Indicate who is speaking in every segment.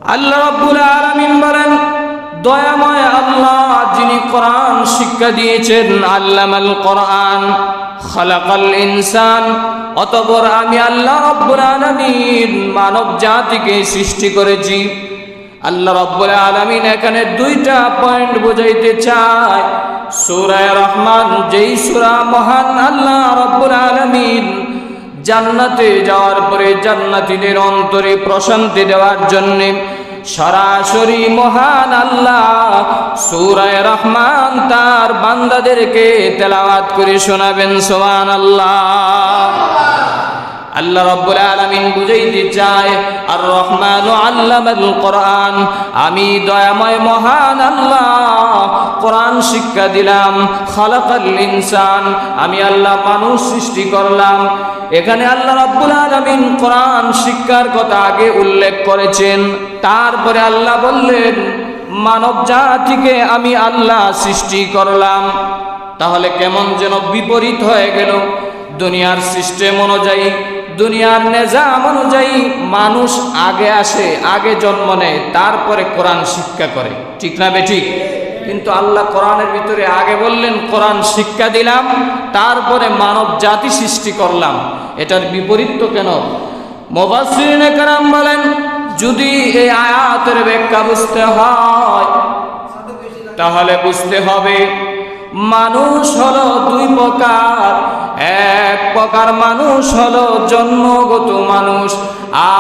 Speaker 1: আল্লাহ রাব্বুল আলামিন বলেন, দয়াময় আল্লাহ যিনি কোরআন শিক্ষা দিয়েছেন, আল্লামাল কোরআন খালাকাল ইনসান, অতঃপর আমি আল্লাহ রাব্বুল আলামিন মানব জাতিকে সৃষ্টি করেছি। আল্লাহ রাব্বুল আলামিন এখানে দুইটা পয়েন্ট বোঝাইতে চায়। সূরা রহমান, যেই সূরা মহান আল্লাহ রাব্বুল আলামিন জান্নাতে যাওয়ার পরে জান্নাতীদের অন্তরে প্রশান্তি দেওয়ার জন্য সরাসরি মহান আল্লাহ সূরা রহমান তার বান্দাদেরকে তেলাওয়াত করে শোনাবেন। সুবহানাল্লাহ। আল্লাহ রাব্বুল আলামিন বুঝাইতে চায়, আর রহমানু আল্লামাল কোরআন, আমি দয়াময় মহান আল্লাহ কোরআন শিক্ষা দিলাম। খালাকাল ইনসান, আমি আল্লাহ মানুষ সৃষ্টি করলাম। এখানে আল্লাহ রাব্বুল আলামিন কোরআন শিক্ষার কথা আগে উল্লেখ করেছেন, তারপরে আল্লাহ বললেন মানব জাতিকে আমি আল্লাহ সৃষ্টি করলাম। তাহলে কেমন যেন বিপরীত হয়ে গেল। দুনিয়ার সিস্টেম অনুযায়ী, দুনিয়ার নিজাম অনুযায়ী মানুষ আগে আসে, আগে জন্ম নেয়, তারপরে কোরআন শিক্ষা করে, ঠিক না বেঠিক? কিন্তু আল্লাহ কোরআনের ভিতরে আগে বললেন কোরআন শিক্ষা দিলাম, তারপরে মানব জাতি সৃষ্টি করলাম। এটার বিপরীত তো কেন? মুফাসসিরিনে কেরাম বলেন, যদি এই আয়াতের ব্যাখ্যা বুঝতে হয় তাহলে বুঝতে হবে মানুষ হলো দুই প্রকার। এক প্রকার মানুষ হলো জন্মগত মানুষ,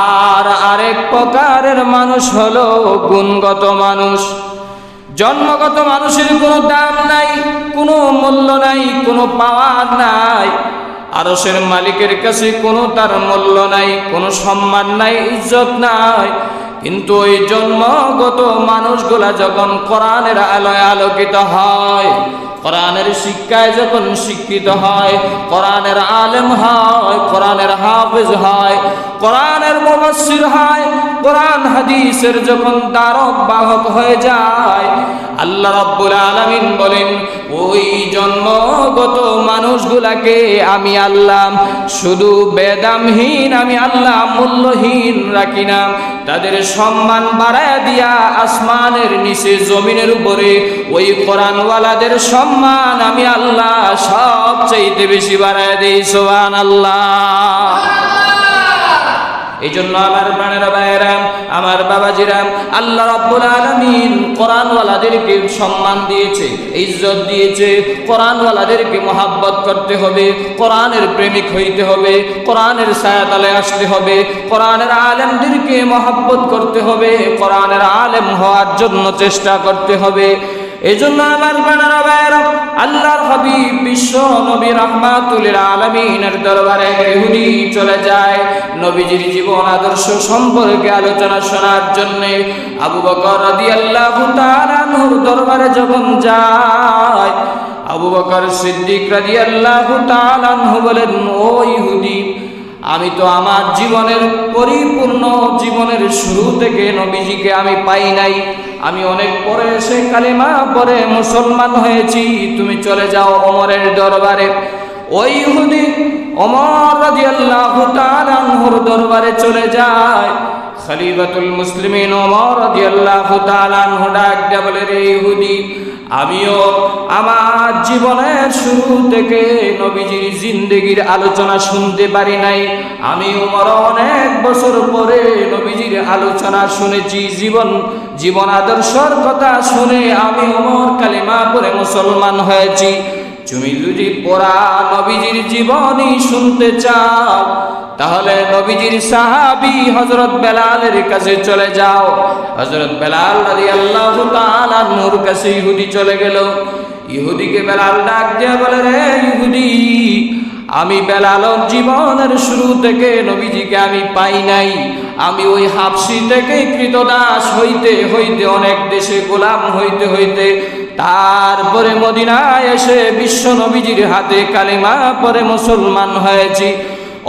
Speaker 1: আর আরেক প্রকারের মানুষ হলো গুণগত মানুষ। জন্মগত মানুষের কোনো দাম নাই, কোনো মূল্য নাই, কোনো পাওয়ার নাই। আরশের মালিকের কাছে কোনো তার মূল্য নাই, কোনো সম্মান নাই, ইজ্জত নাই। কিন্তু ওই জন্মগত মানুষগুলা যখন কোরআনের আলোয় আলোকিত হয়, কোরআনের শিক্ষায় যখন শিক্ষিত হয়, কোরআনের আলেম হয়, কোরআনের হাফেজ হয়, কোরআনের মুফাসসির হয়, কোরআন হাদিসের যখন ধারক বাহক হয়ে যায়, আল্লাহ রাব্বুল আলামিন বলেন ওই জন্মগত মানুষগুলাকে আমি আল্লাহ শুধু বেদামহীন, আমি আল্লাহ মূল্যহীন রাখি না। তাদের সম্মান বাড়ায় দিয়া আসমানের নিচে জমিনের উপরে ওই কোরআনওয়ালাদের সম্মান আমি আল্লাহ সবচাইতে বেশি বাড়ায় দেই। সুবহানাল্লাহ। এই জন্য আমার প্রাণের ভাইয়েরা, আমার বাবাজিরা, আল্লাহ রাব্বুল আলামিন কোরআনওয়ালাদেরকে সম্মান দিয়েছে, ইজ্জত দিয়েছে। কোরআনওয়ালাদেরকে মহাব্বত করতে হবে, কোরআনের প্রেমিক হইতে হবে, কোরআনের ছায়াতলে আসতে হবে, কোরআনের আলেমদেরকে মহাব্বত করতে হবে, কোরআনের আলেম হওয়ার জন্য চেষ্টা করতে হবে। এই জন্য আমার প্রাণের ভাইয়েরা, আল্লাহর হাবিব বিশ্ব নবী রাহমাতুল লিল আলামিনের দরবারে ইহুদি চলে যায় নবীজির জীবন আদর্শ সম্পর্কে আলোচনা শোনার জন্য। আবু বকর রাদিয়াল্লাহু তাআলা আনহুর দরবারে যখন যায়, আবু বকর সিদ্দিক রাদিয়াল্লাহু তাআলা আনহু বলেন, ও ইহুদি, আমি তো আমার জীবনের পরিপূর্ণ জীবনের শুরু থেকে নবীজিকে আমি পাই নাই। আমি অনেক পরে এসে কালিমা পরে মুসলমান হয়েছি। তুমি চলে যাও ওমরের দরবারে। ওই ইহুদি ওমর রাদিয়াল্লাহু তাআলা আনহুর দরবারে চলে যায়। খলিফাতুল মুসলিমিন ওমর রাদিয়াল্লাহু তাআলা আনহু ডাক দিয়ে বলে, রে ইহুদি, আমিও আমার জীবনের শুরু থেকে নবীজির জিন্দেগির আলোচনা শুনতে পারি নাই। আমি ওমর অনেক বছর পরে নবীজির আলোচনা শুনেছি, জীবন আদর্শর কথা শুনে আমি ওমর কালিমা পড়ে মুসলমান হয়েছি। তুমি যদি পুরা নবীজির জীবনী শুনতে চাও তাহলে নবীজির সাহাবী হযরত বেলালের কাছে চলে যাও। হযরত বেলাল রাদিয়াল্লাহু তাআলা নূর কাছে ইহুদি চলে গেল। ইহুদিকে বেলাল ডাক দিয়ে বলে, রে ইহুদি, আমি বেলালের জীবনের শুরু থেকে নবীজিকে আমি পাই নাই। আমি ওই হাবশী থেকে কৃতদাস হইতে হইতে অনেক দেশে গোলাম হইতে হইতে তারপরে মদিনায় এসে বিশ্ব নবীজির হাতে কালিমা পরে মুসলমান হয়েছি।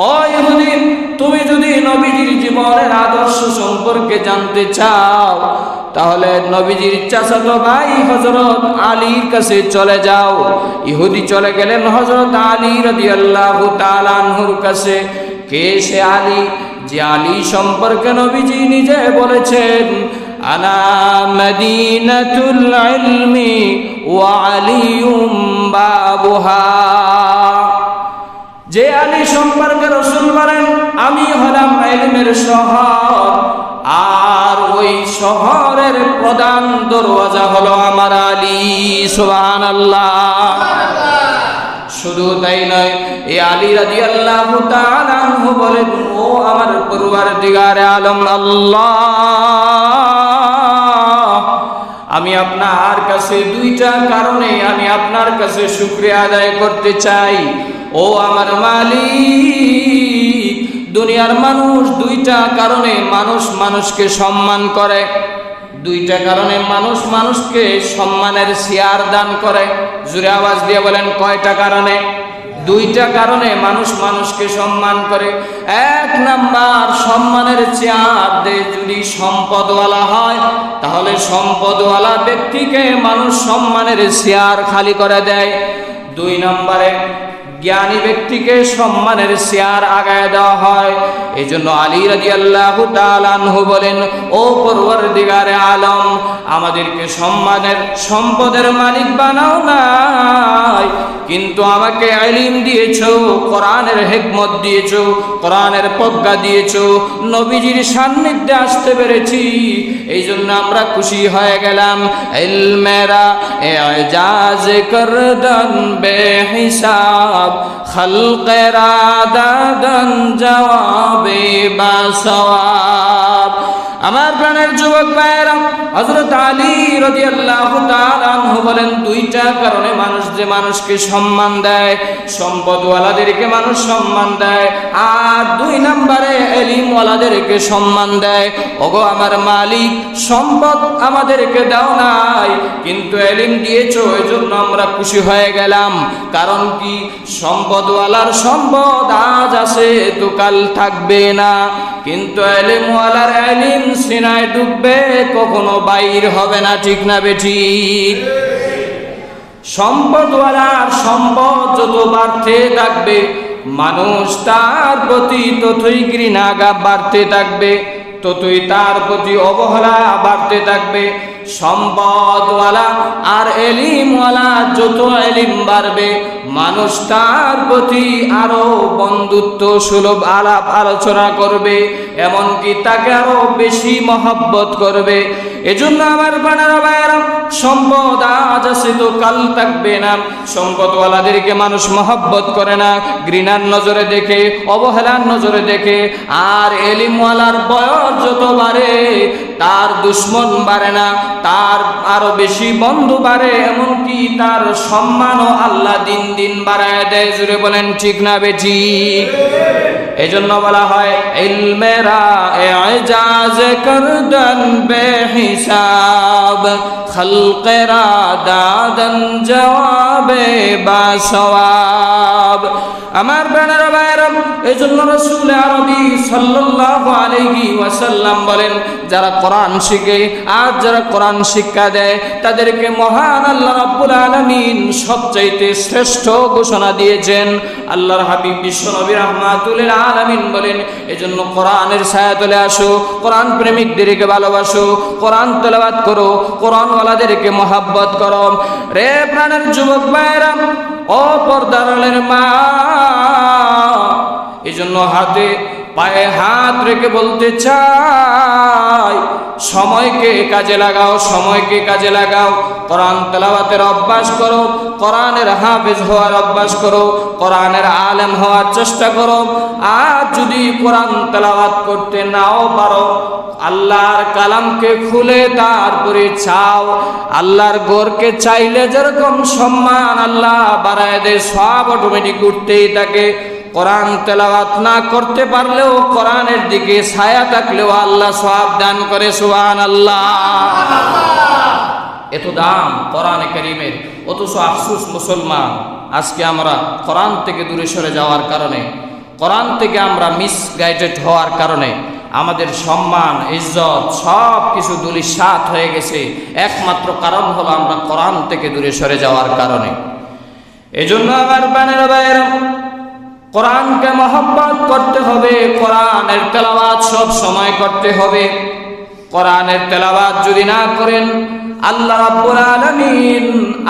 Speaker 1: ও ইহুদি, তুমি যদি নবীজির জীবনের আদর্শ সম্পর্কে জানতে চাও তাহলে নবীজির চাচাতো ভাই হযরত আলীর কাছে চলে যাও। ইহুদি চলে গেলেন হযরত আলী রাদিয়াল্লাহু তাআলা আনহুর কাছে। কে সে আলী যে আলী সম্পর্কে নবীজি নিজে বলেছেন, আনা মদিনাতুল ইলমি ওয়া আলিয়ুম বাবুহা। যে আলী সম্পর্কে রাসূল বলেন, আমি হলাম ইলমের শহর, আর ওই শহরের প্রধান দরওয়াজা হলো আমার আলী। সুবহানাল্লাহ। শুধু তাই নয়, এই আলী রাদিয়াল্লাহু তাআলা আনহু বলেন, ও আমার পরওয়ারদিগারে আলম আল্লাহ, আমি আপনার কাছে দুইটা কারণে আমি আপনার কাছে শুকরিয়া আদায় করতে চাই। ও আমার মালিক, দুনিয়ার মানুষ দুইটা কারণে মানুষকে সম্মান করে, দুইটা কারণে মানুষকে সম্মানের চেয়ার দান করে। জোরে আওয়াজ দিয়ে বলেন, কয়টা কারণে? দুইটা কারণে মানুষকে সম্মান করে। এক নাম্বার, সম্মানের চেয়ার দেয় যদি সম্পদওয়ালা হয়, তাহলে সম্পদওয়ালা ব্যক্তিকে মানুষ সম্মানের চেয়ার খালি করে দেয়। দুই নম্বরে, জ্ঞানী ব্যক্তিকে সম্মানের চেয়ার আগায় দেওয়া হয়। এই জন্য আলী রাদিয়াল্লাহু তাআলা আনহু বলেন, ও পরওয়ারদিগারে আলম, আমাদেরকে সম্পদের মালিক বানাও নাই, কিন্তু আমাকে ইলম দিয়েছো, কোরআনের হিকমত দিয়েছো, কোরআনের প্রজ্ঞা দিয়েছো, নবীজির সান্নিধ্যে আসতে পেরেছি, এই জন্য আমরা খুশি হয়ে গেলাম। ইলমেরা এজাজ করদন বেহিসাব, খালকেরা দাদন জওয়াবে বাসওয়াব। আমার প্রাণের যুবক ভাইয়েরা, হযরত আলী রাদিয়াল্লাহু তাআলা আনহু বলেন, দুইটা কারণে মানুষকে সম্মান দেয়, সম্পদওয়ালাদেরকে মানুষ সম্মান দেয়, আর দুই নম্বরে ইলমওয়ালাদেরকে সম্মান দেয়। ওগো আমার মালিক, সম্পদ আমাদেরকে দাও নাই, কিন্তু ইলম দিয়েছো, এজন্য আমরা খুশি হয়ে গেলাম। কারণ কি? সম্পদওয়ালার সম্পদ আজ আছে তো কাল থাকবে না, কিন্তু ইলমওয়ালার ইলম সিনায় ডুববে, কখনো বাইর হবে না। ঠিক না বেঠিক? সম্পদওয়ালার সম্পদ যত বাড়তে থাকবে, মানুষ তার প্রতি ততই ঘৃণা বাড়তে থাকবে, ততই তার প্রতি অবহেলা বাড়তে থাকবে। সম্পদওয়ালা আর ইলমওয়ালা যত ইলম বাড়বে, মানুষ তার প্রতি আরো বন্ধুত্ব সুলভ আলাপ আলোচনা করবে, এমনকি তাকে আরো বেশি মহব্বত করবে। এজন্য আমার বানারা ভাইয়েরা, সম্পদ আজ আছে তো কাল থাকবে না। সম্পদওয়ালাদেরকে মানুষ মহব্বত করে না, ঘৃণার নজরে দেখে, অবহেলার নজরে দেখে। আর ইলমওয়ালার বয়স যত বাড়ে, তার দুশ্মন বাড়ে না, তার আরো বেশি বন্ধু বাড়ে, এমনকি তার সম্মানও আল্লাহ দিন দিন বাড়ায় দেয়। জুড়ে বলেন, ঠিক না বেঠিক? এজন্য বলা হয়, ইলমেরা এজাজ করদন বেহিসাব, খালকেরা দাদন জওয়াবে বাসওয়াব। আমার প্রাণের ভাইয়েরা, এজন্য রাসূল আরবি সাল্লাল্লাহু আলাইহি ওয়াসাল্লাম বলেন, যারা কোরআন শিখে আর যারা কোরআন শিক্ষা দেয়, তাদেরকে মহান আল্লাহ রাব্বুল আলামিন সবচাইতে শ্রেষ্ঠ ঘোষণা দিয়েছেন। আল্লাহর হাবিব বিশ্বনবী রাহমাতুল লিল আলামিন বলেন, এজন্য কোরআনের ছায়াতলে আসো, কোরআন প্রেমিকদেরকে ভালোবাসো, কোরআন তেলাওয়াত করো, কোরআনওয়ালাদেরকে মহব্বত করো। রে প্রাণের যুবক ভাইয়েরা, ও পর্দার আড়ালের মা, এজন্য হাতে পায়ে হাত রেখে বলতে চাই, সময়কে কাজে লাগাও, সময়কে কাজে লাগাও। কোরআন তেলাওয়াতের অভ্যাস করো, কোরআনের হাফেজ হওয়ার অভ্যাস করো, কোরআনের আলেম হওয়ার চেষ্টা করো। আর যদি কোরআন তেলাওয়াত করতে নাও পারো, আল্লাহর কালামকে খুলে তারপরে চাও। আল্লাহর গোরকে চাইলে যেরকম সম্মান আল্লাহ বাড়ায় দেয়, সব অটোমেটিক উঠতেই থাকে। কোরআন তেলাওয়াত না করতে পারলেও, কোরআনের দিকে ছায়া থাকলেও আল্লাহ সওয়াব দান করে। সুবহানাল্লাহ। এত দাম কোরআনে কারীমের, অথচ আফসোস মুসলমান, আজকে আমরা কোরআন থেকে দূরে সরে যাওয়ার কারণে, কোরআন থেকে আমরা মিসগাইডেড হওয়ার কারণে আমাদের সম্মান, ইজ্জত সব কিছু ধূলিসাৎ হয়ে গেছে। একমাত্র কারণ হলো আমরা কোরআন থেকে দূরে সরে যাওয়ার কারণে। এজন্য আমার প্রাণের ভাইয়েরা, কোরআনকে মহব্বত করতে হবে, কোরআনের তেলাওয়াত সব সময় করতে হবে। কোরআনের তেলাওয়াত যদি না করেন, আল্লাহ রাব্বুল আলামিন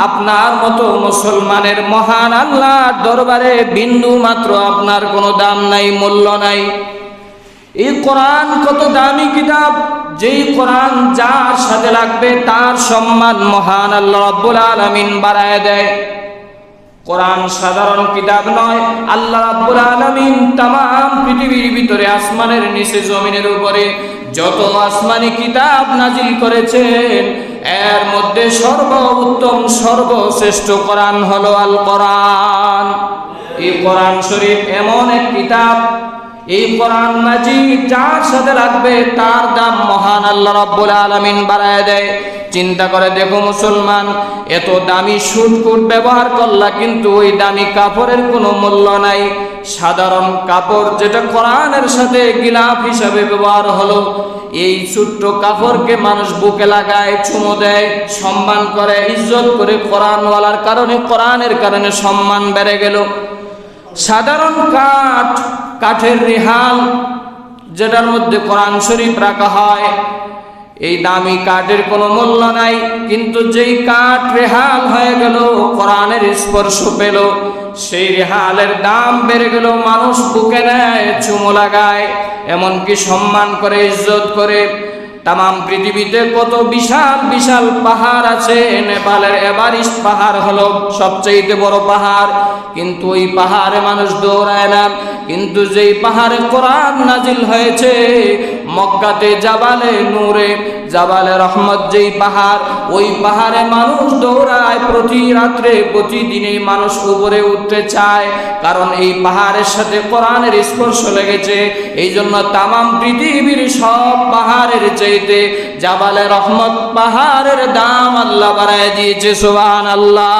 Speaker 1: আপনার মতো মুসলমানের মহান আল্লাহর দরবারে বিন্দু মাত্র আপনার কোনো দাম নাই, মূল্য নাই। এই কোরআন কত দামি কিতাব, যেই কোরআন যার সাথে লাগবে তার সম্মান মহান আল্লাহ রাব্বুল আলামিন বাড়ায় দেয়। কোরআন সাধারণ কিতাব নয়, আল্লাহ রাব্বুল আলামিন তামাম পৃথিবীর ভিতরে, আসমানের নিচে, জমিনের উপরে যত আসমানি কিতাব নাজিল করেছেন, এর মধ্যে সর্বোত্তম সর্বশ্রেষ্ঠ কোরআন হলো আল কোরআন। এই কোরআন শরীফ এমন এক কিতাব, এই কোরআন মাজিদ যার সাথে লাগবে তার দাম মহান আল্লাহ রাব্বুল আলামিন বাড়ায় দেয়। চিন্তা করে দেখো মুসলমান, এত দামি সুটকুট ব্যবহার করলা, কিন্তু ওই দামি কাপড়ের কোনো মূল্য নাই। সাধারণ কাপড় যেটা কোরআনের সাথে গিলাফ হিসাবে ব্যবহার হলো, এই ছোট্ট কাপড়কে মানুষ বুকে লাগায়, চুমো দেয়, সম্মান করে, ইজ্জত করে। কোরআনওয়ালার কারণে, কোরআনের কারণে সম্মান বেড়ে গেল। সাধারণ কাঠের রেহাল যেটার মধ্যে কোরআন শরীফ রাখা হয়, এই দামি কাঠের কোনো মূল্য নাই, কিন্তু যেই কাঠ রেহাল হয়ে গেল, কোরআনের স্পর্শ পেল, সেই রেহালের দাম বেড়ে গেল। মানুষ বুকে নেয়, চুমো লাগায়, এমনকি সম্মান করে, ইজ্জত করে। তামাম পৃথিবীতে কত বিশাল বিশাল পাহাড় আছে। নেপালের এভারেস্ট পাহাড় হলো সবচেয়ে বড় পাহাড়, কিন্তু ওই পাহাড়ে মানুষ দৌড়ায় না। কিন্তু যেই পাহাড়ে কোরআন নাজিল হয়েছে, মক্কাতে জাবালে নূরে, জাবালে রহমত যেই পাহাড়, ওই পাহাড়ে মানুষ দৌড়ায় প্রতি রাত্রে, প্রতিদিনে মানুষ উপরে উঠতে চায়, কারণ এই পাহাড়ের সাথে কোরআনের স্পর্শ লেগেছে। এই জন্য তামাম পৃথিবীর সব পাহাড়ের চাইতে জাবালে রহমত পাহাড়ের দাম আল্লাহ বাড়ায় দিয়েছে। সুবহানাল্লাহ।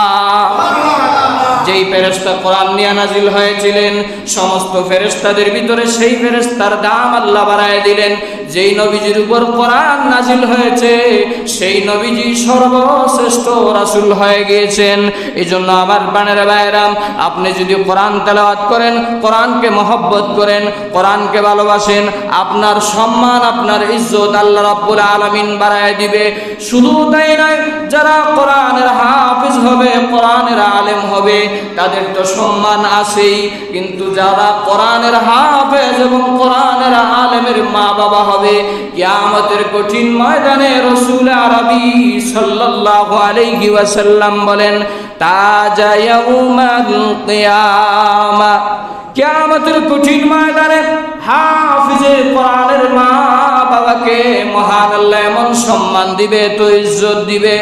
Speaker 1: যেই ফেরেশতা কোরআন নিয়ে নাজিল হয়েছিলেন, সমস্ত ফেরেশতাদের ভিতরে সেই ফেরেশতার দাম আল্লাহ বাড়ায় দিলেন। যেই নবীজির উপর কোরআন নাজিল হয়েছে, সেই নবীজি সর্বশ্রেষ্ঠ রাসূল হয়ে গিয়েছেন। এই জন্য আমার প্রাণের ভাইরাম, আপনি যদি কোরআন তেলাওয়াত করেন, কোরআনকে মহব্বত করেন, কোরআনকে ভালোবাসেন, আপনার সম্মান, আপনার ইজ্জত আল্লাহ রাব্বুল আলামিন বাড়ায় দিবে। শুধু তাই নয়, যারা কোরআনের হাফেজ হবে, কোরআনের আলেম হবে, তাদের তো সম্মান আছেই, কিন্তু যারা কোরআনের হাফেজ এবং কোরআনের আলেমের মা বাবা হবে, কিয়ামতের কঠিন ময়দানে রাসূল আরবি সাল্লাল্লাহু আলাইহি ওয়াসাল্লাম বলেন, তাজা ইয়াউমাল কিয়ামা, কিয়ামতের কঠিন ময়দানে হাফেজে কোরআনের মা বাবাকে মহান আল্লাহ এমন সম্মান দিবে, তো ইজ্জত দিবে,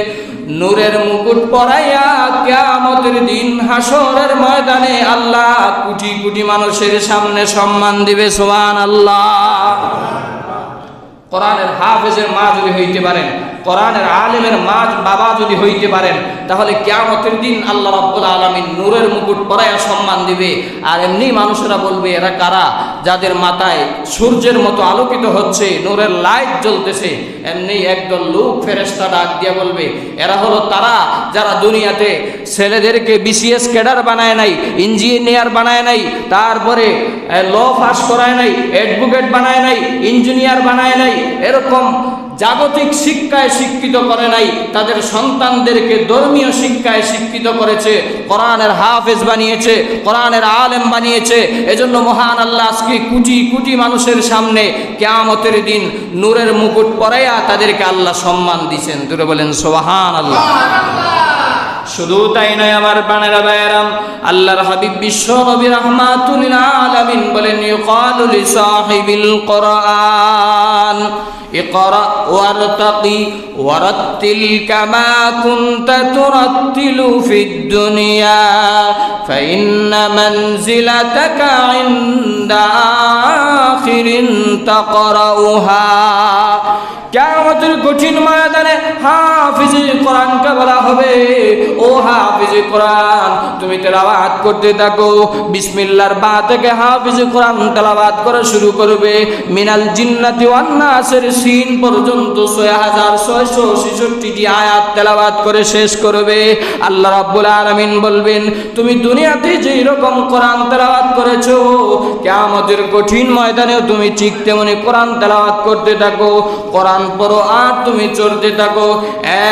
Speaker 1: নূরের মুকুট পরাইয়া কিয়ামতের দিন হাসরের ময়দানে আল্লাহ কোটি কোটি মানুষের সামনে সম্মান দিবে। সুবহানাল্লাহ। কোরআনের হাফেজের মা যদি হইতে পারেন, কোরআনের আলেমের মা বাবা যদি হইতে পারেন, তাহলে কিয়ামতের দিন আল্লাহ রাব্বুল আলামিন নূরের মুকুট পরাইয়া সম্মান দিবে। আর এমনি মানুষেরা বলবে, এরা কারা? যাদের মাথায় সূর্যের মতো আলোকিত হচ্ছে, নূরের লাইট জ্বলতেছে। এমনি একদল লোক ফেরেশতা ডাক দিয়ে বলবে, এরা হলো তারা যারা দুনিয়াতে ছেলেদেরকে বিসিএস ক্যাডার বানায় নাই, ইঞ্জিনিয়ার বানায় নাই, তারপরে ল পাস করায় নাই, অ্যাডভোকেট বানায় নাই, ইঞ্জিনিয়ার বানায় নাই, এরকম জাগতিক শিক্ষায় শিক্ষিত করে নাই, তাদের সন্তানদেরকে ধর্মীয় শিক্ষায় শিক্ষিত করেছে, কোরআনের হাফেজ বানিয়েছে, কোরআনের আলেম বানিয়েছে। এজন্য মহান আল্লাহ আজকে কোটি কোটি মানুষের সামনে কিয়ামতের দিন নূরের মুকুট পরাইয়া তাদেরকে আল্লাহ সম্মান দিয়েছেন। তুই বলেন সুবহানাল্লাহ। শুধু তাই নয় আমার প্রাণেরা ভাইয়েরাম, আল্লাহর হাবিব বিশ্ব নবী রাহমাতুল আলামিন বলেন, ইউকালু লিসাহিবিল কোরআন ইকরা ওয়ারতাকি ওয়ারাত্তিল কামা কুনতা তুরাত্তিলু ফিদ দুনিয়া ফাইন্না মানজিলাতাকা ইনদা আখিরিন তাকরাউহা কিয়ামতের কঠিন ময়দানে হাফিজে কোরআনকে বলা হবে, ও হাফিজে কোরআন তুমি তেলাওয়াত করতে থাকো। বিসমিল্লাহর বা থেকে হাফিজে কোরআন তেলাওয়াত করা শুরু করবে। মিনাল জিন্নাতি ওয়ান নাসের সিন পর্যন্ত 6666টি আয়াত তেলাওয়াত করে শেষ করবে। আল্লাহ রাব্বুল আলামিন বলবেন, তুমি দুনিয়াতে যেই রকম কোরআন তেলাওয়াত করেছো, কিয়ামতের কঠিন ময়দানেও তুমি ঠিক তেমনি কোরআন তেলাওয়াত করতে থাকো। কোরআন পড়ো আর তুমি চলতে থাকো।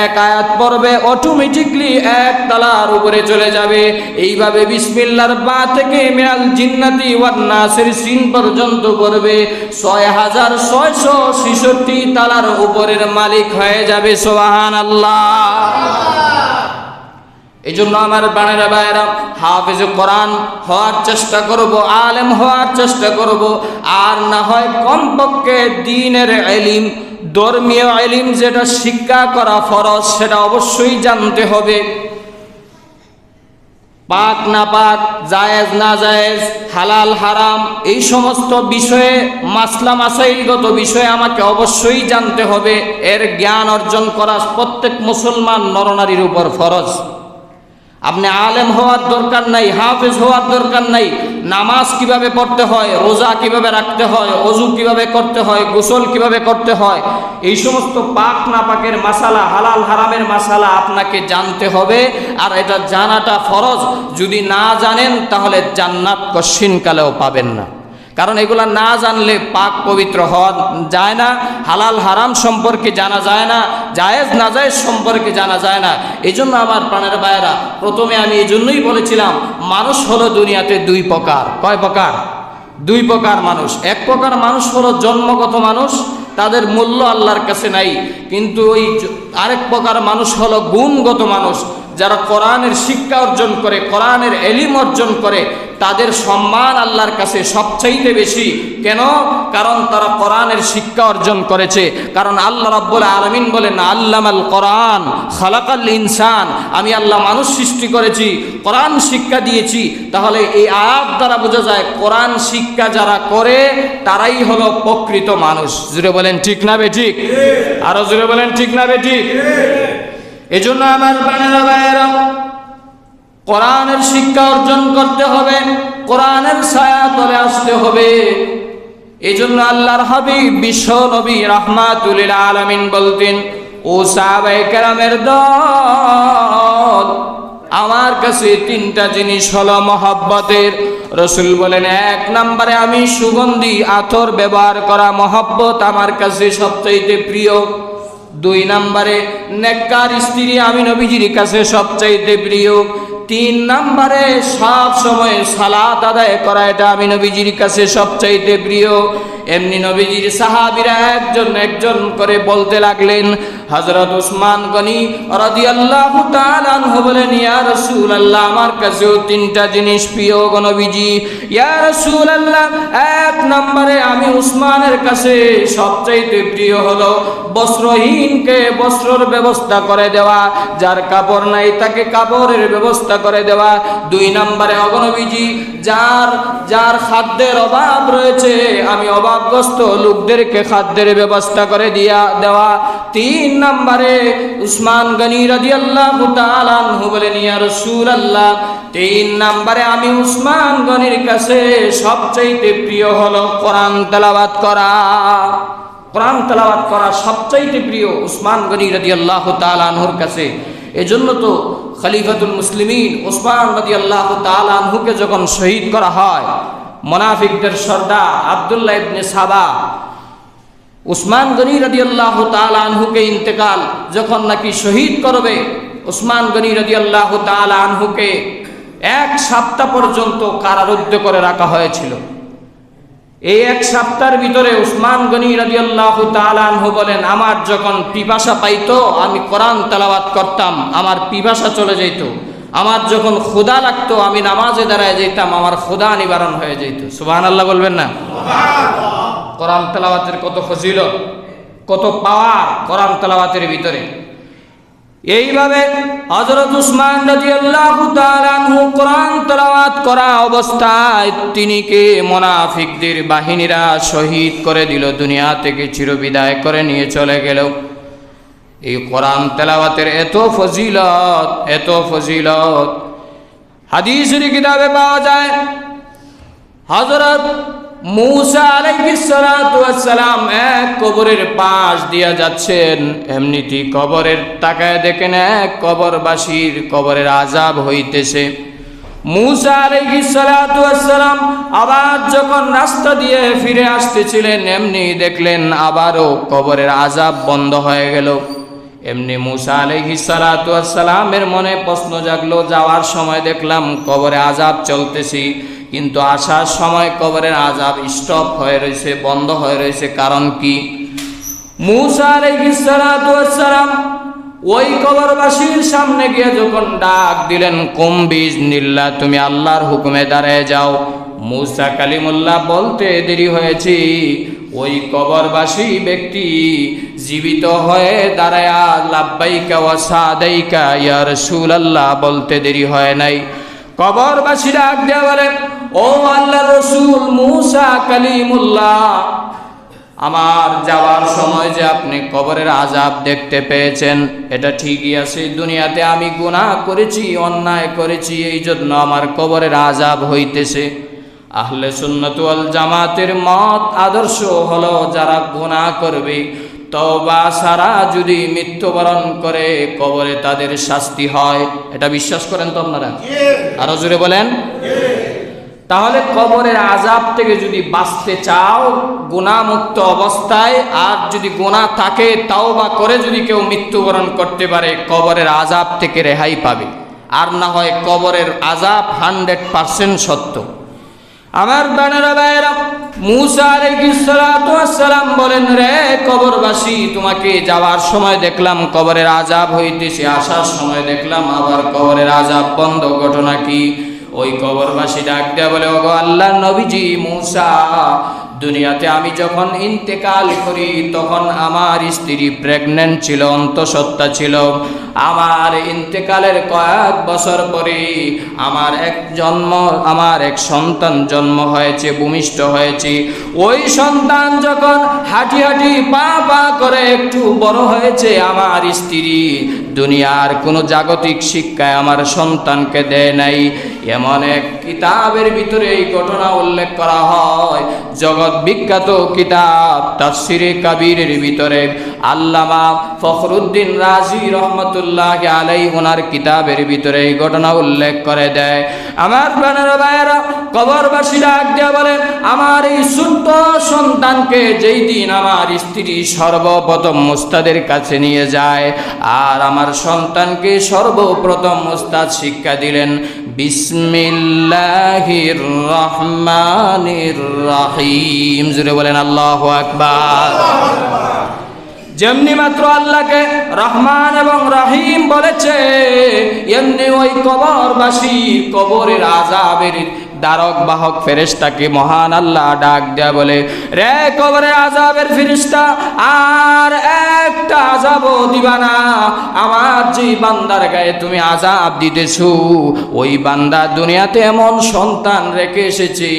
Speaker 1: এক আয়াত পড়বে, অটোমেটিকলি এক তালার উপরে চলে যাবে। এইভাবে বিসমিল্লাহর বা থেকে মিনাল জিন্নাতি ওয়ান নাসের সিন পর্যন্ত পড়বে। 6666 তালার উপরের মালিক হয়ে যাবে। সুবহানাল্লাহ। এই জন্য আমার বাণেরা ভাইয়েরা, হাফেজ কোরআন হওয়ার চেষ্টা করব, আলেম হওয়ার চেষ্টা করব। আর না হয় কমপক্ষে দ্বীনের ইলম, ধর্মীয় ইলম যেটা শিক্ষা করা ফরজ, সেটা অবশ্যই জানতে হবে। পাক না পাক, জায়েজ না জায়েজ, হালাল হারাম, এই সমস্ত বিষয়ে মাসলা মাসাইলগত বিষয়ে আমাকে অবশ্যই জানতে হবে। এর জ্ঞান অর্জন করা প্রত্যেক মুসলমান নরনারীর উপর ফরজ। আপনি আলেম হওয়ার দরকার নাই, হাফেজ হওয়ার দরকার নাই। নামাজ কিভাবে পড়তে হয়, রোজা কিভাবে রাখতে হয়, ওযু কিভাবে করতে হয়, গোসল কিভাবে করতে হয়, এই সমস্ত পাক না পাকের মাসালা, হালাল হারামের মাসালা আপনাকে জানতে হবে। আর এটা জানাটা ফরজ। যদি না জানেন তাহলে জান্নাত কশিনকালেও পাবেন না। কারণ এগুলা না জানলে পাক পবিত্র হওয়া যায় না, হালাল হারাম সম্পর্কে জানা যায় না, জায়েজ না জায়েজ সম্পর্কে জানা যায় না। এই জন্য আমার প্রাণের ভাইয়েরা, প্রথমে আমি এই জন্যই বলেছিলাম, মানুষ হলো দুনিয়াতে দুই প্রকার। কয় প্রকার? দুই প্রকার মানুষ। এক প্রকার মানুষ হলো জন্মগত মানুষ, তাদের মূল্য আল্লাহর কাছে নাই। কিন্তু ওই আরেক প্রকার মানুষ হলো গুণগত মানুষ, যারা কোরআনের শিক্ষা অর্জন করে, কোরআনের ইলম অর্জন করে, তাদের সম্মান আল্লাহর কাছে সবচাইতে বেশি। কেন? কারণ তারা কোরআনের শিক্ষা অর্জন করেছে। কারণ আল্লাহ রাব্বুল আলামিন বলেন, আল্লামাল কোরআন খালাকাল ইনসান, আমি আল্লাহ মানুষ সৃষ্টি করেছি, কোরআন শিক্ষা দিয়েছি। তাহলে এই আয়াত দ্বারা বোঝা যায় কোরআন শিক্ষা যারা করে তারাই হলো প্রকৃত মানুষ। জুড়ে বলেন ঠিক না বেঠিক? আরো জুড়ে বলেন ঠিক না বেঠিক? এজন্য আমার বাংলা ভাইয়েরা, কোরআনের শিক্ষা অর্জন করতে হবে, কোরআনের ছায়া তলে আসতে হবে। এজন্য আল্লাহর হাবিব বিশ্ব নবী রাহমাতুল লিল আলামিন বলতেন, ও সাহাবায়ে কেরামের দল, আমার কাছে তিনটা জিনিস হলো মহব্বতের। রাসূল বলেন, এক নম্বরে আমি সুগন্ধি আতর ব্যবহার করা মহব্বত আমার কাছে সবচাইতে প্রিয়। দুই নম্বরে নেককার স্ত্রী আমি নবীজির কাছে সবচাইতে প্রিয়। তিন নম্বরে সব সময় সালাত আদায় করা, এটা আমি নবীজির কাছে সবচাইতে প্রিয়। এমনি নবীজির সাহাবীরা একজন একজন করে বলতে লাগলেন। হযরত উসমান গনি রাদিয়াল্লাহু তাআলা আনহু বলেন, ইয়া রাসূলুল্লাহ, আমার কাছেও তিনটা জিনিস প্রিয় গো নবীজি। ইয়া রাসূলুল্লাহ, এক নম্বরে আমি উসমানের কাছে সবচাইতে প্রিয় হলো বস্ত্রহীনকে বস্ত্রের ব্যবস্থা করে দেওয়া, যার কাপড় নাই তাকে কাপড়ের ব্যবস্থা করে দেওয়া। দুই নম্বরে অগনবীজি, যার খাদ্যের অভাব রয়েছে আমি অভাবগ্রস্ত লোকদেরকে খাদ্যের ব্যবস্থা করে দেওয়া। তিন নম্বরে উসমান গনি রাদিয়াল্লাহু তাআলা আনহু বলেন, ইয়া রাসূলুল্লাহ, তিন নম্বরে আমি উসমান গনির কাছে সবচাইতে প্রিয় হলো কোরআন তেলাওয়াত করা। কোরআন তেলাওয়াত করা সবচাইতে প্রিয় উসমান গনি রাদিয়াল্লাহু তাআলা আনহুর কাছে। এজন্য তো খলিফাতুল মুসলিমিন উসমান রাদিয়াল্লাহু তাআলা আনহুকে যখন শহীদ করা হয়, মুনাফিকদের সর্দার আব্দুল্লাহ ইবনে সাবা উসমান গনি রাদিয়াল্লাহু তাআলা আনহুকে ইন্তেকাল যখন নাকি শহীদ করবে, উসমান গনি রাদিয়াল্লাহু তাআলা আনহুকে এক সপ্তাহ পর্যন্ত কারারুদ্ধ করে রাখা হয়েছিল। এই এক সপ্তাহের ভিতরে উসমান গনি রাদিয়াল্লাহু তাআলা আনহু বলেন, আমার যখন পিপাসা পাইতো আমি কোরআন তেলাওয়াত করতাম, আমার পিপাসা চলে যেত। আমার যখন ক্ষুধা লাগতো আমি নামাজে দাঁড়ায় যেতাম, আমার ক্ষুধা নিবারণ হয়ে যেত। সুবহানাল্লাহ বলবেন না? কোরআন তেলাওয়াতের কত ফজিলত, কত পাওয়ার কোরআন তেলাওয়াতের ভিতরে। এইভাবে হযরত উসমান রাদিয়াল্লাহু তাআলা আনহু কোরআন তেলাওয়াত করা অবস্থায় তিনিকে মুনাফিকদের বাহিনীরা শহীদ করে দিল, দুনিয়া থেকে চিরবিদায় করে নিয়ে চলে গেল। এই কোরআন তেলাওয়াতের এত ফজিলত হাদিসের কিতাবে পাওয়া যায়। হযরত মূসা আলাইহিস সালাতু ওয়াস সালাম এক কবরের পাশ দিয়া যাচ্ছেন, এমনিতেই কবরের তাকায় দেখেন এক কবরবাসীর কবরের আযাব হইতেছে। মূসা আলাইহিস সালাতু ওয়াস সালাম আবার যখন রাস্তা দিয়ে ফিরে আসতেছিলেন, এমনি দেখলেন আবারও কবরের আযাব বন্ধ হয়ে গেল। এমনি মূসা আলাইহিস সালাতু ওয়াস সালামের মনে প্রশ্ন জাগলো, যাওয়ার সময় দেখলাম কবরে আযাব চলতেছি, কিন্তু আসার সময় কবরের আযাব স্টপ হয়ে রয়েছে, বন্ধ হয়ে রয়েছে, কারণ কি? মূসা আলাইহিস সালাতু ওয়াস সালাম ওই কবরবাসীর সামনে গিয়ে যখন ডাক দিলেন, কুম বিইজনিল্লাহ, তুমি আল্লাহর হুকুমে দাঁড়ায় যাও। মূসা কালিমুল্লাহ বলতে দেরি হয়েছে, ওই কবরবাসী ব্যক্তি জীবিত হয়ে দাঁড়ায়া লাব্বাইকা ওয়া সাদাইকা ইয়া রাসূলুল্লাহ বলতে দেরি হয় নাই। কবরবাসী ডাক দেয়া বলে, ও আল্লাহর রাসূল মূসা কালিমুল্লাহ, আমার যাওয়ার সময় যে আপনি কবরের আযাব দেখতে পেয়েছেন এটা ঠিকই আছে, দুনিয়াতে আমি গুনাহ করেছি, অন্যায় করেছি, এই জন্য আমার কবরের আযাব হইতেছে। আহলে সুন্নাত ওয়াল জামাতের মত আদর্শ হলো, যারা গুনাহ করবে তওবা ছাড়া যদি মৃত্যুবরণ করে কবরে তাদের শাস্তি হয়। এটা বিশ্বাস করেন তো আপনারা? আরো জোরে বলেন। তাহলে কবরের আযাব থেকে যদি বাঁচতে চাও গুনাহমুক্ত অবস্থায়, আর যদি গুনাহ থাকে তাওবা করে যদি কেউ মৃত্যুবরণ করতে পারে, কবরের আযাব থেকে রেহাই পাবে। আর না হয় কবরের আযাব 100% সত্য। আমার বানারা ভাইরা, মূসা আলাইহিস সালাতু ওয়াস সালাম বলেন, রে কবরবাসী, তোমাকে যাওয়ার সময় দেখলাম কবরের আযাব হইতেছে, আসার সময় দেখলাম আবার কবরের আযাব বন্ধ, ঘটনা কি? ওই কবরবাসী ডাক দেয়া বলে, ওগো আল্লাহর নবীজি মূসা, দুনিয়াতে আমি যখন ইন্তেকাল করি তখন আমার স্ত্রী প্রেগন্যান্ট ছিল, অন্তঃসত্ত্বা ছিল। আমার ইন্তেকালের কয়েক বছর পরে আমার এক সন্তান জন্ম হয়েছে, ভূমিষ্ঠ হয়েছে। ওই সন্তান যখন হাঁটি হাঁটি পা পা করে একটু বড় হয়েছে, আমার স্ত্রী দুনিয়ার কোনো জাগতিক শিক্ষায় আমার সন্তানকে দেয় নাই। এমন এক কিতাবের ভিতরে এই ঘটনা উল্লেখ করা হয়, জগৎ বিখ্যাত কিতাব তাফসিরে কাবীরের ভিতরে আল্লামা ফখরুদ্দিন রাজি রহমতুল্লাহ আলাইহি ওনার কিতাবের ভিতরে এই ঘটনা উল্লেখ করে দেয়। আমার প্রাণের ভাইয়েরা, কবরবাসী ডাক দেয়া বলে, আমার এই ছোট্ট সন্তানকে যেই দিন আমার স্ত্রী সর্বপ্রথম মুস্তাদের কাছে নিয়ে যায়, আর আমার সন্তানকে সর্বপ্রথম মুস্তাদ শিক্ষা দিলেন বিসমিল্লাহির রহমানির রহিম। জোরে বলেন আল্লাহু আকবার। যেমনি মাত্র আল্লাহকে রহমান এবং রহিম বলেছে, এমনি ওই কবরবাসী কবরের আযাবের দারক বাহক ফেরেশতাকে মহান আল্লাহ ডাক দেয়া বলে, রে কবরের আযাবের ফেরেশতা, আর একটা আযাবও দিবা না। আমার যে বান্দার গায়ে তুমি আযাব দিতেছো, ওই বান্দা দুনিয়াতে এমন সন্তান রেখে এসেছে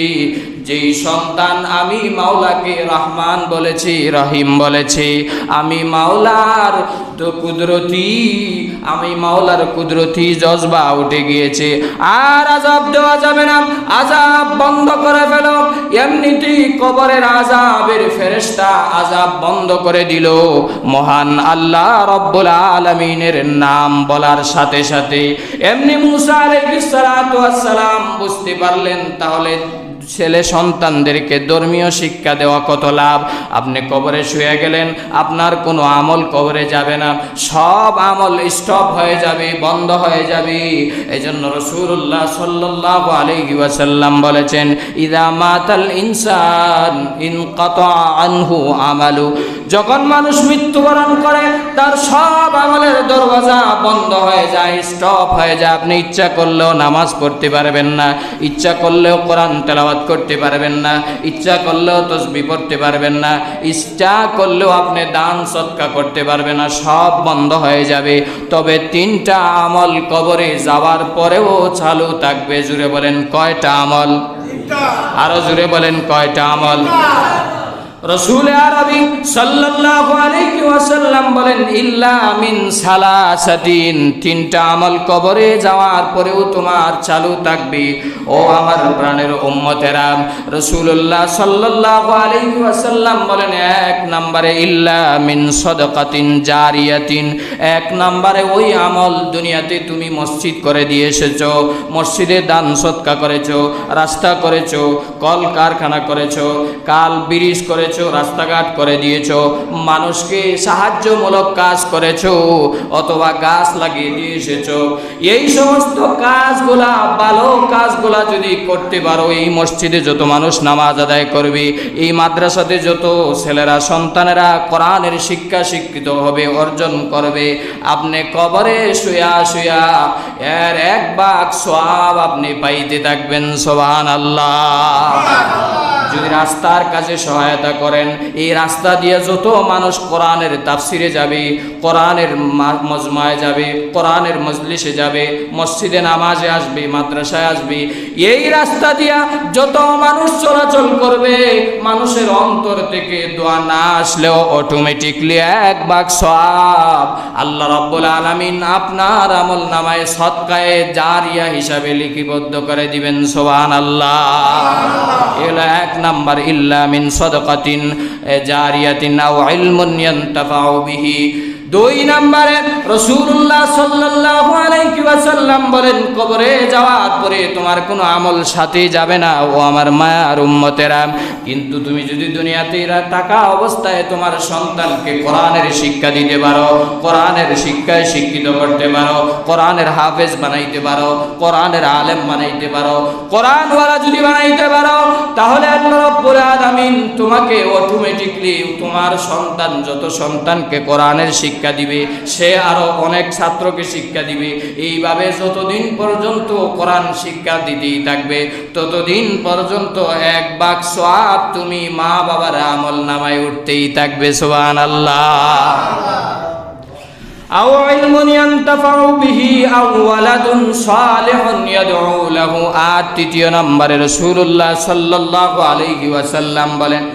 Speaker 1: যেই সন্তান আমি মাওলাকে রহমান বলেছি, রহিম বলেছি। আমি মাওলার কুদরতি জজবা উঠে গিয়েছে, আর আযাব দেওয়া যাবে না, আযাব বন্ধ করে ফেলো। এমনিতেই কবরের আযাবের ফেরেশতা আযাব বন্ধ করে দিল। মহান আল্লাহ রব্বুল আলামিনের নাম বলার সাথে সাথে এমনি মূসা আলাইহিস সালাতু ওয়াস সালাম বুঝতে পারলেন, তাহলে ছেলে সন্তানদেরকে ধর্মীয় শিক্ষা দেওয়া কত লাভ। আপনি কবরে শুয়ে গেলেন, আপনার কোনো আমল কবরে যাবে না, সব আমল স্টপ হয়ে যাবে, বন্ধ হয়ে যাবে। এজন্য রাসূলুল্লাহ সাল্লাল্লাহু আলাইহি ওয়াসাল্লাম বলেছেন, ইযা মাতাল ইনসান ইনকাতা আনহু আমালু, যখন মানুষ মৃত্যুবরণ করে তার সব আমলের দরওয়াজা বন্ধ হয়ে যায়, স্টপ হয়ে যায়। আপনি ইচ্ছা করলেও নামাজ পড়তে পারবেন না, ইচ্ছা করলেও কোরআন তেলাওয়াত করতে পারবেন না, ইচ্ছা করলেও তাসবিহ পড়তে পারবেন না, ইচ্ছা করলেও আপনি দান সদকা করতে পারবেন না, সব বন্ধ হয়ে যাবে। তবে 3টা আমল কবরে যাওয়ার পরেও চালু থাকবে। জুড়ে বলেন কয়টা আমল? আরো জুড়ে বলেন কয়টা আমল? রাসূল আরবি সাল্লাল্লাহু আলাইহি ওয়াসাল্লাম বলেন ইল্লা মিন সালাসাতিন, 3টা আমল কবরে যাওয়ার পরেও তোমার চালু থাকবে। ও আমার প্রাণের উম্মতেরা, রাসূলুল্লাহ সাল্লাল্লাহু আলাইহি ওয়াসাল্লাম বলেন 1 নম্বরে ইল্লা মিন সাদাকাতিন জারিয়াতিন, 1 নম্বরে ওই আমল দুনিয়াতে তুমি মসজিদ করে দিয়ে এসেছো, মসজিদে দান সদকা করেছো, রাস্তা করেছো, কল কারখানা করেছো, কাল ব্রিজ করে রাস্তাঘাট করে দিয়েছো, মানুষকে সাহায্যমূলক কাজ করেছো, অথবা গাছ লাগিয়ে দিয়ে এসেছো। এই সমস্ত কাজগুলা, ভালো কাজগুলা যদি করতে পারো, এই মসজিদে যত মানুষ নামাজ আদায় করবে, এই মাদ্রাসাতে যত ছেলেরা সন্তানেরা কোরআনের শিক্ষা শিক্ষিত হবে, অর্জন করবে, আপনি কবরে শুয়া শুয়া এর 1 ভাগ সওয়াব আপনি পাইতে থাকবেন। সুবহানাল্লাহ। যদি রাস্তার কাজে সহায়তা করেন, এই রাস্তা দিয়ে যত মানুষ কোরআনের তাফসিরে যাবে, কোরআনের মজমায় যাবে, কোরআনের মজলিসে যাবে, মসজিদে নামাজে আসবে, মাদ্রাসায় আসবে, এই রাস্তা দিয়া যত মানুষ চলাচল করবে, মানুষের অন্তর থেকে দোয়া না আসলেও অটোমেটিকলি 1 ভাগ সওয়াব আল্লাহ রাব্বুল আলামিন আপনার আমল নামায় সদকায়ে জারিয়া হিসাবে লিপিবদ্ধ করে দিবেন। সুবহানাল্লাহ। এলা 1 নাম্বার ইল্লা মিন সাদাকাতিন জারিয়াতিন আও ইলমুন ইয়ানতাফাউ বিহি। 2 নম্বরে রাসূলুল্লাহ সাল্লাল্লাহু আলাইহি ওয়াসাল্লাম বলেন কবরে যাওয়ার পরে তোমার কোনো আমল সাথে যাবে না। ও আমার মায়ার উম্মতেরা, কিন্তু তুমি যদি দুনিয়াতে থাকা অবস্থায় তোমার সন্তানকে কোরআনের শিক্ষা দিতে পারো, কোরআনের শিক্ষায় শিক্ষিত করতে পারো, কোরআনের হাফেজ বানাইতে পারো, কোরআনের আলেম বানাইতে পারো, কোরআনওয়ালা যদি বানাইতে পারো, তাহলে আল্লাহ রাব্বুল আলামিন তোমাকে অটোমেটিকলি তোমার সন্তান যত সন্তানকে কোরআনের শিক্ষা দিবে, সে আরো অনেক ছাত্রকে শিক্ষা দিবে। এইভাবে যতদিন পর্যন্ত কোরআন শিক্ষা দিতেই থাকবে, ততদিন পর্যন্ত 1 ভাগ সওয়াব তুমি মা বাবার আমল নামায় উঠতেই থাকবে। সুবহানাল্লাহ। আও ইলমুন ইয়ানতাফাউ বিহি আও ওয়ালাদুন সালিহুন ইয়াদউ লাহু। আর 3 নম্বরে রাসূলুল্লাহ সাল্লাল্লাহু আলাইহি ওয়াসাল্লাম বলেন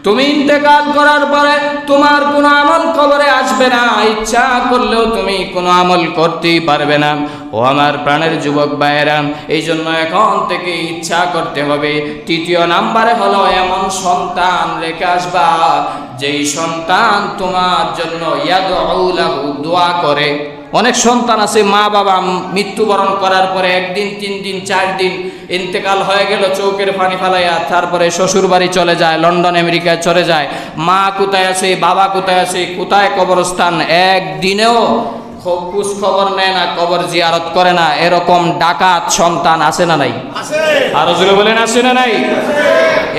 Speaker 1: তুমি ইন্তেকাল করার পরে তোমার কোনো আমল কবরে আসবে না, ইচ্ছা করলেও তুমি কোনো আমল করতেই পারবে না। ও আমার প্রাণের যুবক ভাইয়েরা, এই জন্য এখন থেকে ইচ্ছা করতে হবে। 3 নম্বরে হলো এমন সন্তান রেখে আসবা যেই সন্তান তোমার জন্য ইয়াদউ লাহু, দোয়া করে। অনেক সন্তান আছে মা বাবা মৃত্যুবরণ করার পরে 1 দিন 3 দিন 4 দিন ইন্তেকাল হয়ে গেল, চৌকের পানি ফালাইয়া তারপরে শ্বশুর বাড়ি চলে যায়, লন্ডন আমেরিকায় চলে যায়। মা কোথায় আছে, বাবা কোথায় আছে, কোথায় কবরস্থান, 1 দিনেও খোঁজ খবর নেয় না, কবর জিয়ারত করে না। এরকম ডাকাত সন্তান আছে না নাই? আরো জোরে বলেন আছে না নাই?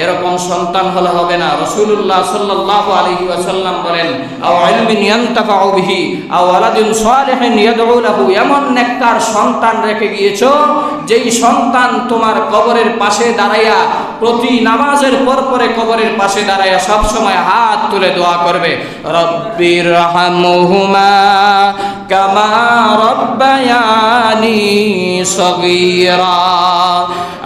Speaker 1: এরকম সন্তান হলে হবে না। রাসূলুল্লাহ সাল্লাল্লাহু আলাইহি ওয়াসাল্লাম বলেন আও ইলমিন ইয়ানতাফাউ বিহি আও ওয়ালাদিন সালিহিন ইয়াদউ লাহু, এমন নেককার সন্তান রেখে গিয়েছো যেই সন্তান তোমার কবরের পাশে দাঁড়াইয়া প্রতি নামাজের পর পরে কবরের পাশে দাঁড়াইয়া সব সময় হাত তুলে দোয়া করবে, রব্বির রাহমুহুমা কামা রব্বায়ানি সগীরা।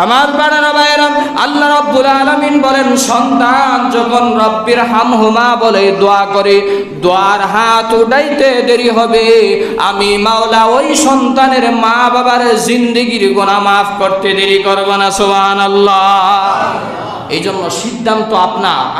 Speaker 1: আমার বাড়ানো ভাইরা, আল্লাহ রাব্বুল আলামিন বলেন সন্তান যখন রব্বির হামহুমা বলে দোয়া করে, দোয়ার হাত উঠাইতে দেরি হবে, আমি মাওলা ওই সন্তানের মা বাবার জিন্দেগির গুনাহ মাফ করতে দেরি করব না। সুবহানাল্লাহ। এই জন্য সিদ্ধান্ত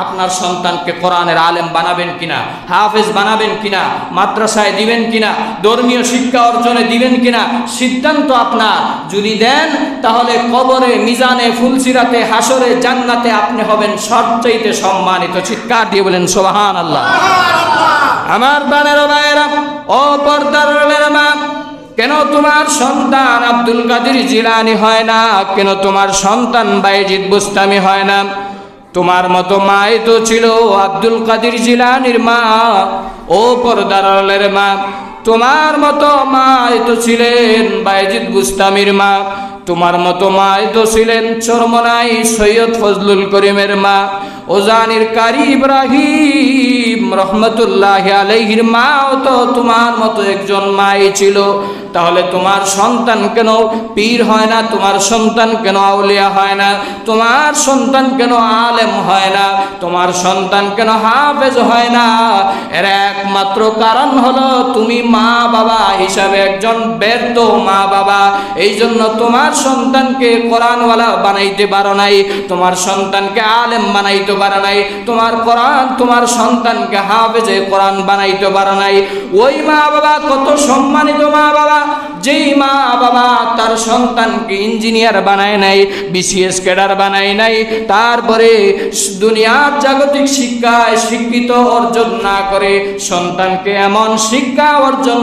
Speaker 1: আপনার সন্তানকে কোরআনের আলেম বানাবেন কিনা, হাফেজ বানাবেন কিনা, মাদ্রাসায় দিবেন কিনা, ধর্মীয় শিক্ষা অর্জনে দিবেন কিনা, সিদ্ধান্ত আপনার। যদি দেন তাহলে কবরে, মিজানে, ফুলসিরাতে, হাসরে, জান্নাতে আপনি হবেন সবচাইতে সম্মানিত। চিৎকার দিয়ে বলেন সুবহানাল্লাহ। আমার বানের ভাইয়েরা, ও পর্দার মা, কেন তোমার সন্তান আব্দুল কাদের জিলানী হয় না? কেন তোমার সন্তান বাইজিদ বুস্তামি হয় না? তোমার মতো মাই তো ছিল আব্দুল কাদের জিলানীর মা। ও পর্দার মা, তোমার মতো মাই তো ছিলেন বায়েজিদ বুস্তামির মা, তোমার মতো মাই তো ছিলেন চরমনাই সৈয়দ ফজলুল করিমের মা, ওজানির কারি ইব্রাহিম রহমতুল্লাহ আলাইহির মাও তো তোমার মতো একজন মাই ছিল। তাহলে তোমার সন্তান কেন পীর হয় না? তোমার সন্তান কেন আউলিয়া হয় না? তোমার সন্তান কেন আলেম হয় না? তোমার সন্তান কেন হাফেজ হয় না? এর একমাত্র কারণ হলো তুমি মা বাবা হিসাবে একজন ব্যর্থ মা বাবা। এই জন্য তোমার সন্তানকে কোরআনওয়ালা বানাইতে পারো নাই, তোমার সন্তানকে আলেম বানাইতে পারো নাই, তোমার সন্তানকে হাফেজে কোরআন বানাইতে পারো নাই। ওই মা বাবা কত সম্মানিত মা বাবা, যেই মা বাবা তার সন্তানকে ইঞ্জিনিয়ার বানায় নাই, বিসিএস ক্যাডার বানায় নাই, তারপরে দুনিয়ার জাগতিক শিক্ষায় শিক্ষিত অর্জন না করে সন্তানকে এমন শিক্ষা অর্জন